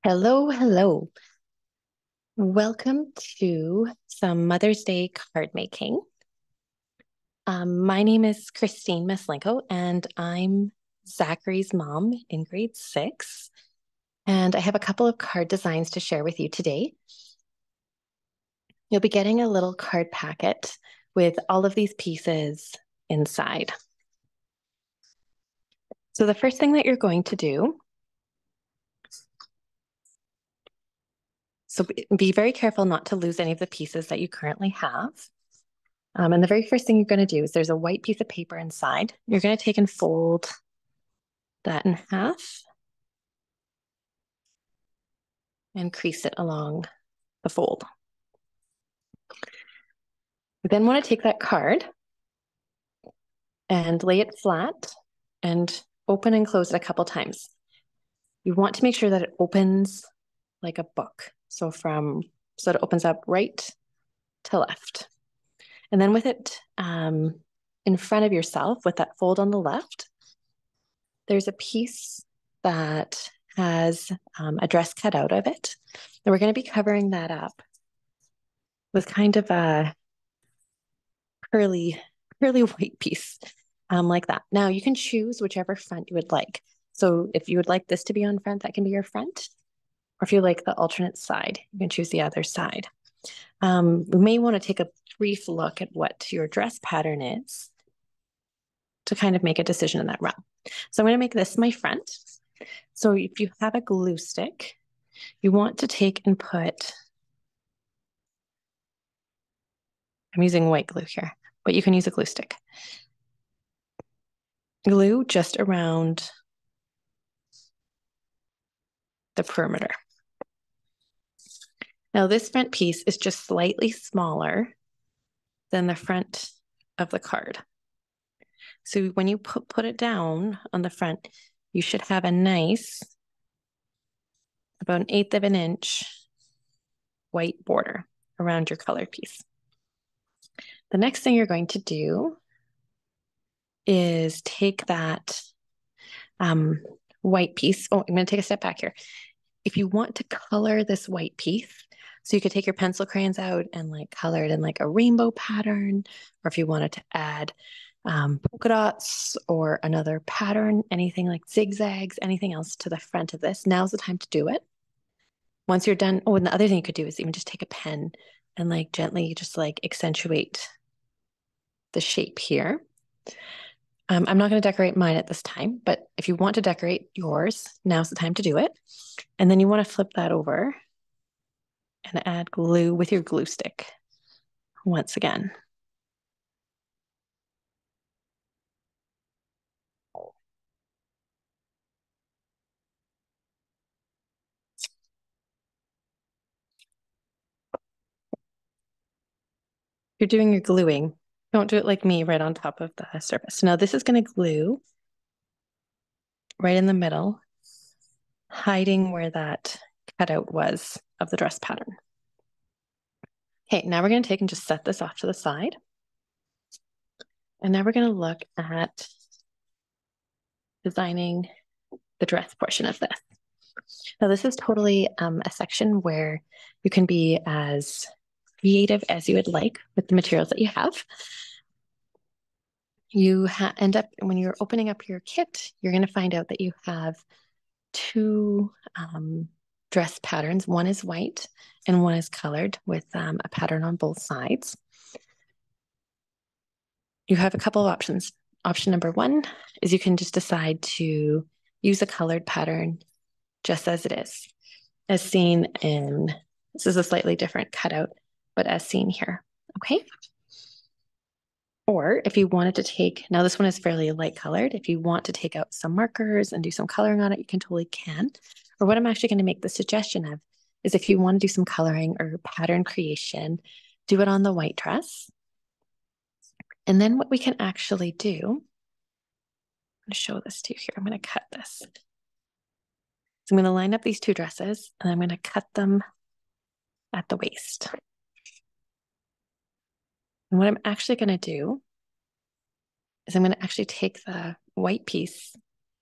Hello, hello. Welcome to some Mother's Day card making. My name is Christine Maslenko, and I'm Zachary's mom in grade 6. And I have a couple of card designs to share with you today. You'll be getting a little card packet with all of these pieces inside. So the first thing that you're going to do, so be very careful not to lose any of the pieces that you currently have. And the very first thing you're going to do is there's a white piece of paper inside. You're going to take and fold that in half and crease it along the fold. You then want to take that card and lay it flat and open and close it a couple times. You want to make sure that it opens like a book. So it opens up right to left. And then with it in front of yourself, with that fold on the left, there's a piece that has a dress cut out of it. And we're going to be covering that up with kind of a curly white piece like that. Now you can choose whichever front you would like. So if you would like this to be on front, that can be your front. Or if you like the alternate side, you can choose the other side. We may want to take a brief look at what your dress pattern is to kind of make a decision in that realm. So I'm going to make this my front. So if you have a glue stick, you want to take and put, I'm using white glue here, but you can use a glue stick. Glue just around the perimeter. Now this front piece is just slightly smaller than the front of the card. So when you put it down on the front, you should have a nice, about 1/8 of an inch white border around your colored piece. The next thing you're going to do is take that white piece. Oh, I'm going to take a step back here. If you want to color this white piece, so you could take your pencil crayons out and like color it in like a rainbow pattern, or if you wanted to add polka dots or another pattern, anything like zigzags, anything else to the front of this, now's the time to do it. Once you're done, oh, and the other thing you could do is even just take a pen and like gently just like accentuate the shape here. I'm not going to decorate mine at this time, but if you want to decorate yours, now's the time to do it. And then you want to flip that over and add glue with your glue stick once again. You're doing your gluing. Don't do it like me right on top of the surface. Now this is going to glue right in the middle, hiding where that cutout was of the dress pattern. Okay, now we're going to take and just set this off to the side. And now we're going to look at designing the dress portion of this. Now this is totally a section where you can be as creative as you would like with the materials that you have. You end up, when you're opening up your kit, you're going to find out that you have two dress patterns. One is white and one is colored with a pattern on both sides. You have a couple of options. Option number one is you can just decide to use a colored pattern just as it is, as seen in, this is a slightly different cutout, but as seen here, okay? Or if you wanted to take, now this one is fairly light colored. If you want to take out some markers and do some coloring on it, you totally can. Or what I'm actually going to make the suggestion of is if you want to do some coloring or pattern creation, do it on the white dress. And then what we can actually do, I'm going to show this to you here. I'm going to cut this. So I'm going to line up these two dresses and I'm going to cut them at the waist. And what I'm actually going to do is I'm going to actually take the white piece,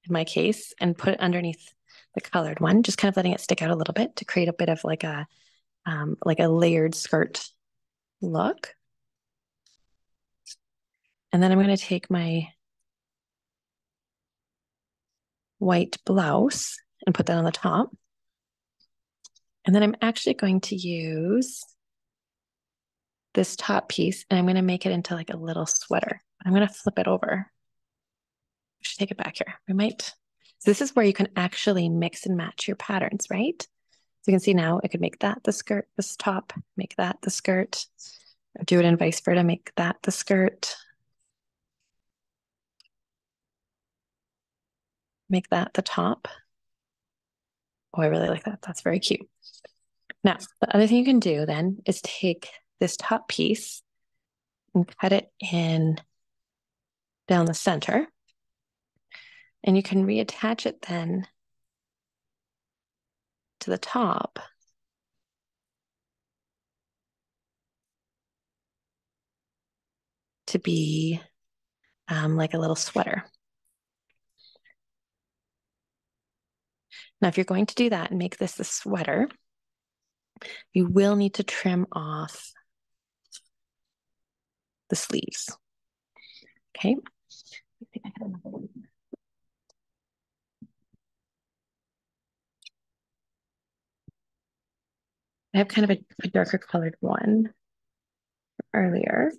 in my case, and put it underneath the colored one, just kind of letting it stick out a little bit to create a bit of like a layered skirt look. And then I'm going to take my white blouse and put that on the top. And then I'm actually going to use this top piece and I'm going to make it into like a little sweater. I'm going to flip it over. I should take it back here. We might. So this is where you can actually mix and match your patterns, right? So you can see now I could make that the skirt, this top, make that the skirt, or do it in vice versa, make that the skirt, make that the top. Oh, I really like that. That's very cute. Now, the other thing you can do then is take this top piece and cut it in down the center. And you can reattach it then to the top. To be like a little sweater. Now, if you're going to do that and make this a sweater, you will need to trim off the sleeves. Okay. I have kind of a darker colored one earlier.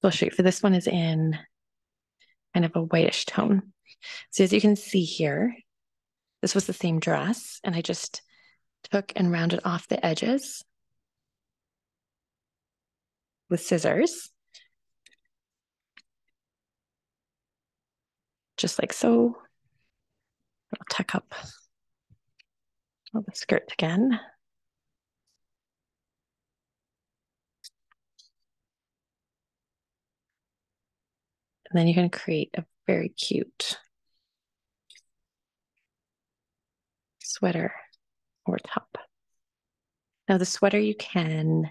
So I'll show you. For this one is in kind of a whitish tone. So as you can see here, this was the same dress, and I just took and rounded off the edges with scissors, just like so. I'll tuck up the skirt again. And then you're going to create a very cute sweater over top. Now the sweater you can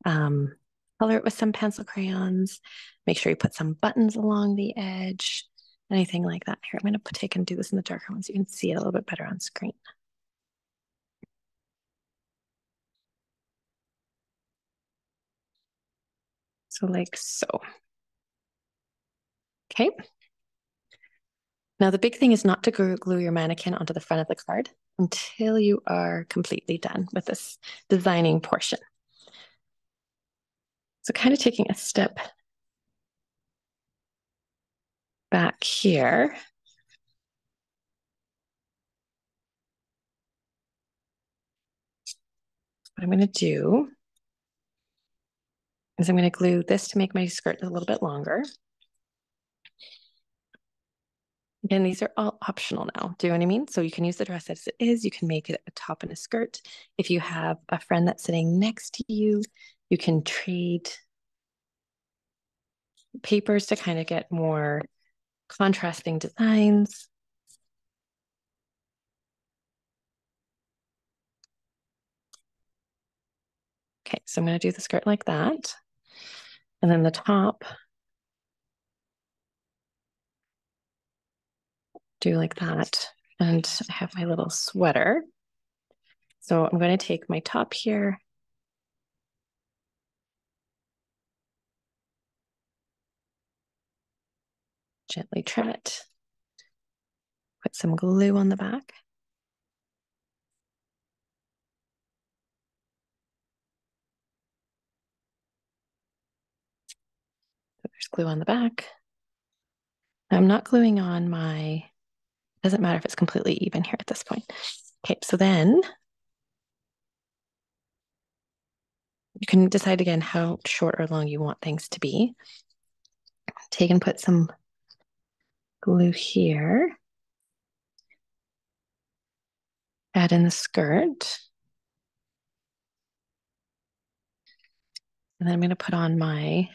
color it with some pencil crayons. Make sure you put some buttons along the edge, anything like that. Here, I'm going to take and do this in the darker one so you can see it a little bit better on screen. So like so. Okay. Now the big thing is not to glue your mannequin onto the front of the card until you are completely done with this designing portion. So kind of taking a step back here. What I'm going to do is I'm going to glue this to make my skirt a little bit longer. Again, these are all optional now. Do you know what I mean? So you can use the dress as it is. You can make it a top and a skirt. If you have a friend that's sitting next to you, you can trade papers to kind of get more contrasting designs. Okay, so I'm going to do the skirt like that. And then the top, do like that. And I have my little sweater. So I'm going to take my top here. Gently trim it. Put some glue on the back. So there's glue on the back. I'm not gluing on my, doesn't matter if it's completely even here at this point. Okay, so then you can decide again how short or long you want things to be. Take and put some glue here. Add in the skirt. And then I'm going to put on my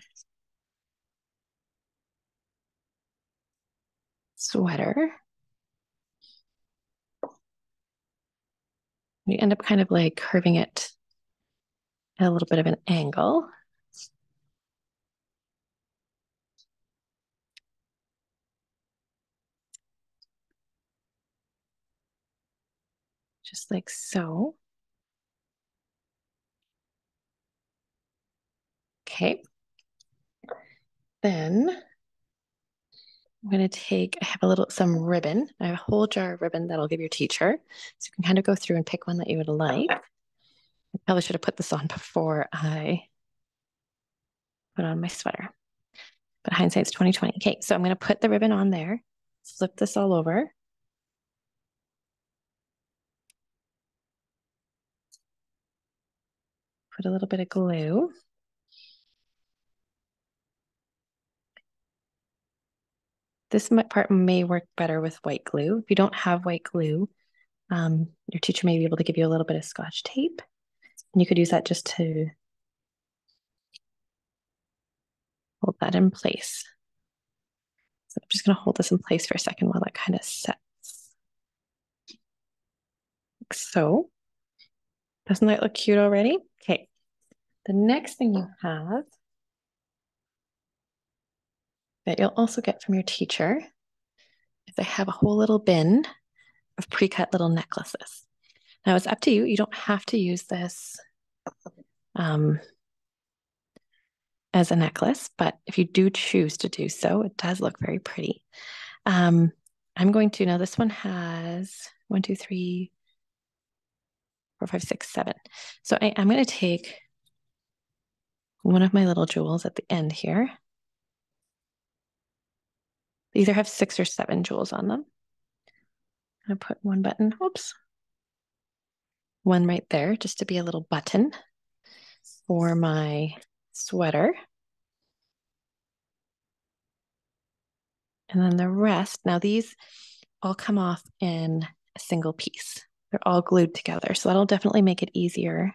sweater. You end up kind of like curving it at a little bit of an angle. just like so. Okay. Then I'm going to take, I have some ribbon. I have a whole jar of ribbon that I'll give your teacher. So you can kind of go through and pick one that you would like. I probably should have put this on before I put on my sweater, but hindsight's 2020. Okay, so I'm going to put the ribbon on there, flip this all over. Put a little bit of glue. This part may work better with white glue. If you don't have white glue, your teacher may be able to give you a little bit of Scotch tape. And you could use that just to hold that in place. So I'm just going to hold this in place for a second while that kind of sets. Like so. Doesn't that look cute already? Okay. The next thing you have that you'll also get from your teacher is I have a whole little bin of pre-cut little necklaces. Now it's up to you. You don't have to use this as a necklace, but if you do choose to do so, it does look very pretty. I'm going to, now this one has 1, 2, 3, 4, 5, 6, 7. So I'm going to take one of my little jewels at the end here. They either have 6 or 7 jewels on them. I'm going to put one button, oops, one right there just to be a little button for my sweater. And then the rest, now these all come off in a single piece. They're all glued together. So that'll definitely make it easier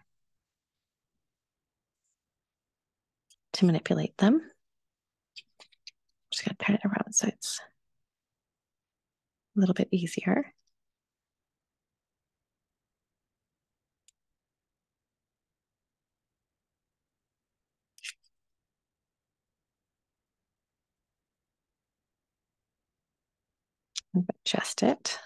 to manipulate them. I'm just going to turn it around so it's a little bit easier. Adjust it.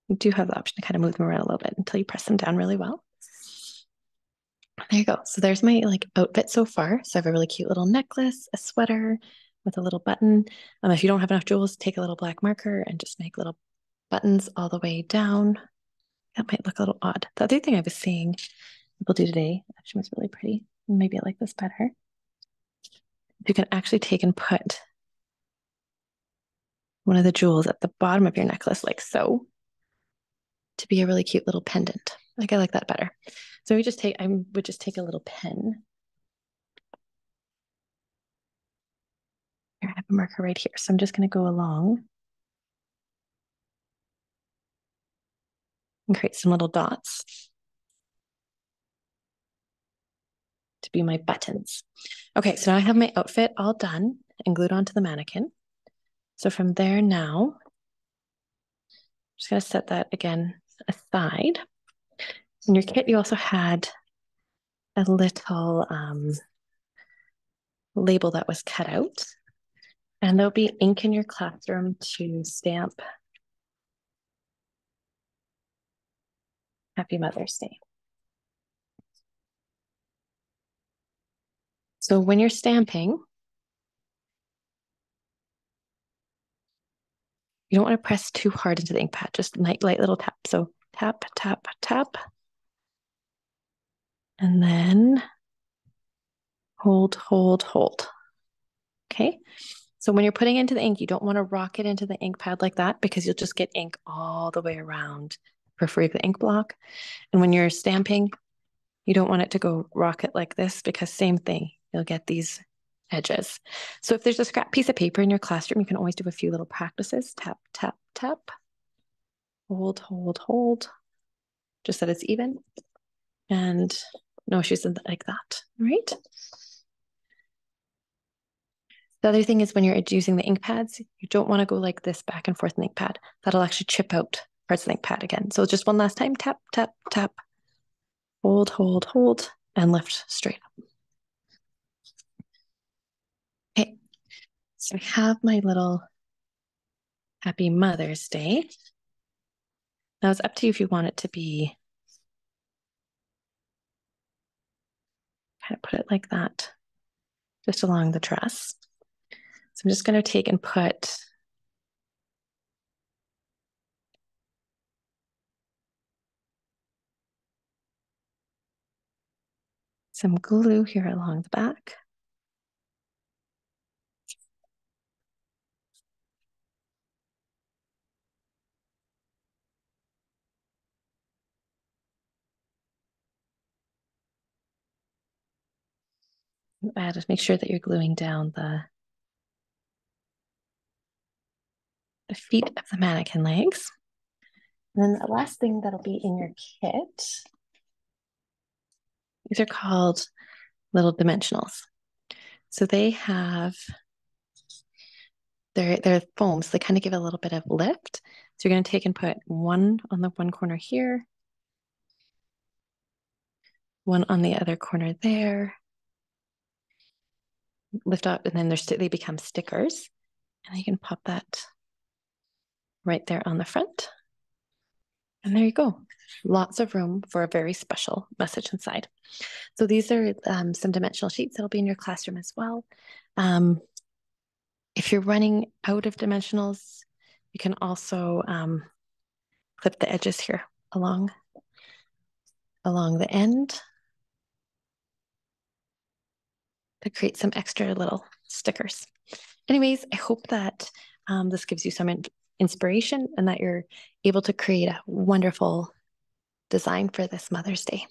You do have the option to kind of move them around a little bit until you press them down really well. There you go. So there's my outfit so far. So I have a really cute little necklace, a sweater with a little button. If you don't have enough jewels, take a little black marker and just make little buttons all the way down. That might look a little odd. The other thing I was seeing people do today actually was really pretty. Maybe I like this better. You can actually take and put one of the jewels at the bottom of your necklace like so to be a really cute little pendant. I like that better. So I would just take a little pen. Here, I have a marker right here. So I'm just going to go along and create some little dots to be my buttons. Okay, so now I have my outfit all done and glued onto the mannequin. So from there now, I'm just going to set that again aside. In your kit, you also had a little label that was cut out. And there'll be ink in your classroom to stamp Happy Mother's Day. So when you're stamping, you don't want to press too hard into the ink pad, just light little tap. So tap, tap, tap. And then hold, hold, hold. Okay. So when you're putting into the ink, you don't want to rock it into the ink pad like that because you'll just get ink all the way around the periphery of the ink block. And when you're stamping, you don't want it to go rock it like this because same thing, you'll get these edges. So if there's a scrap piece of paper in your classroom, you can always do a few little practices. Tap, tap, tap. Hold, hold, hold. Just so that it's even. And no issues like that, right? The other thing is when you're using the ink pads, you don't want to go like this back and forth in the ink pad. That'll actually chip out parts of the ink pad again. So just one last time, tap, tap, tap. Hold, hold, hold, and lift straight up. Okay, so I have my little Happy Mother's Day. Now it's up to you if you want it to be kind of put it like that, just along the dress. So I'm just going to take and put some glue here along the back. Just make sure that you're gluing down the feet of the mannequin legs. And then the last thing that'll be in your kit, these are called little dimensionals. So they have, they're foams. They kind of give a little bit of lift. So you're going to take and put one on the one corner here, one on the other corner there, lift up, and then they become stickers. And you can pop that right there on the front. And there you go. Lots of room for a very special message inside. So these are some dimensional sheets that'll be in your classroom as well. If you're running out of dimensionals, you can also clip the edges here along the end to create some extra little stickers. Anyways, I hope that this gives you some inspiration and that you're able to create a wonderful design for this Mother's Day.